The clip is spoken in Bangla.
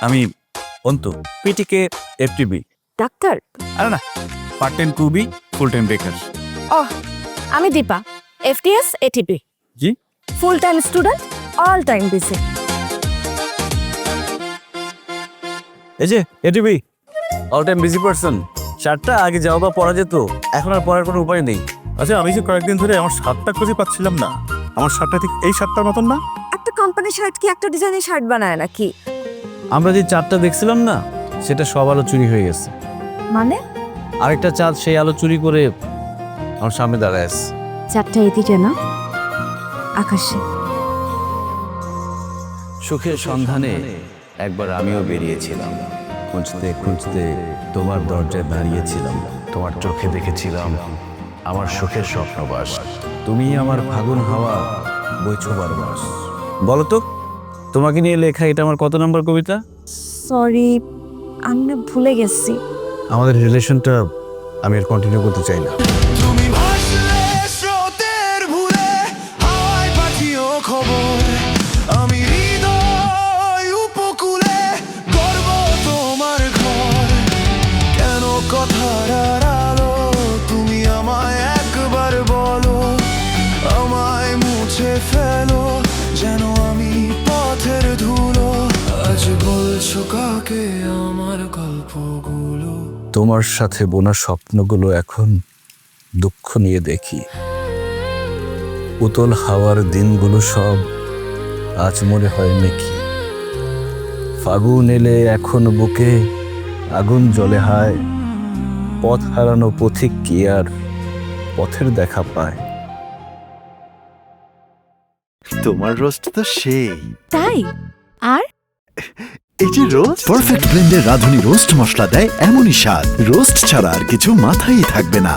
আমি অন্তু, পিটিকে এফটিবি। ডাক্তার? আরে না, পার্ট টাইম কুবি, ফুল টাইম বেকার। আমি দীপা, এফটিএস এটিপি। জি, full time student, all time busy. এই যে এটিবি, অল টাইম বিজি পারসন। শার্টটা আগে যাওয়া বা পরা যেত, এখন আর পরার কোনো উপায় নেই। আচ্ছা, আমি যে কয়েকদিন ধরে আমার শার্টটা খুঁজে পাচ্ছিলাম না। আমার শার্টটা ঠিক এই শার্টটার মতন না? একটা কোম্পানির শার্ট কি একটা ডিজাইনের শার্ট বানায় নাকি? আমরা যে চাঁদটা দেখছিলাম না, সেটা সব আলো চুরি হয়ে গেছে। মানে আরেকটা চাঁদ সেই আলো চুরি করে আমার সামনে দাঁড়ায় আছে। চারটা এদিকে না, আকাশে। সুখের সন্ধানে একবার আমিও বেরিয়েছিলাম, খুঁজতে খুঁজতে তোমার দরজায় দাঁড়িয়েছিলাম। তোমার চোখে দেখেছিলাম আমার সুখের স্বপ্নবাস। তুমি আমার ফাগুন হাওয়া, বইছো বারবাস। বলো তো, তোমাকে নিয়ে লেখা এটা আমার কত নম্বর কবিতা? সরি, আমি না ভুলে গেছি। আমাদের রিলেশনটা আমি আর কন্টিনিউ করতে চাই না। তুমি ভাসলে স্রোতের ভুলে, হাওয়ায় পাঠিও খবর। আমি হৃদয় উপকূলে গর্ব তোমার ঘর। কেন কথার আড়ালো, তুমি আমায় একবার বলো। আমায় মুছে ফেলো, যেন আমি পথের ধুলো। আজ বলছো কাকে আমার গল্পগুলো? তোমার সাথে বোনা স্বপ্নগুলো এখন দুঃখ নিয়ে দেখি। উতল হাওয়ার দিনগুলো সব আজ মনে হয় নাকি। ফাগুন এলে এখন বুকে আগুন জ্বলে হায়। পথ হারানো পথিক কি আর পথের দেখা পায়? তোমার রোস্ট তো সেই। তাই? আর এই যে রোস্ট, পারফেক্ট ব্লেন্ডের রাঁধুনি রোস্ট মশলা দেয় এমনই স্বাদ, রোস্ট ছাড়া আর কিছু মাথায় থাকবে না।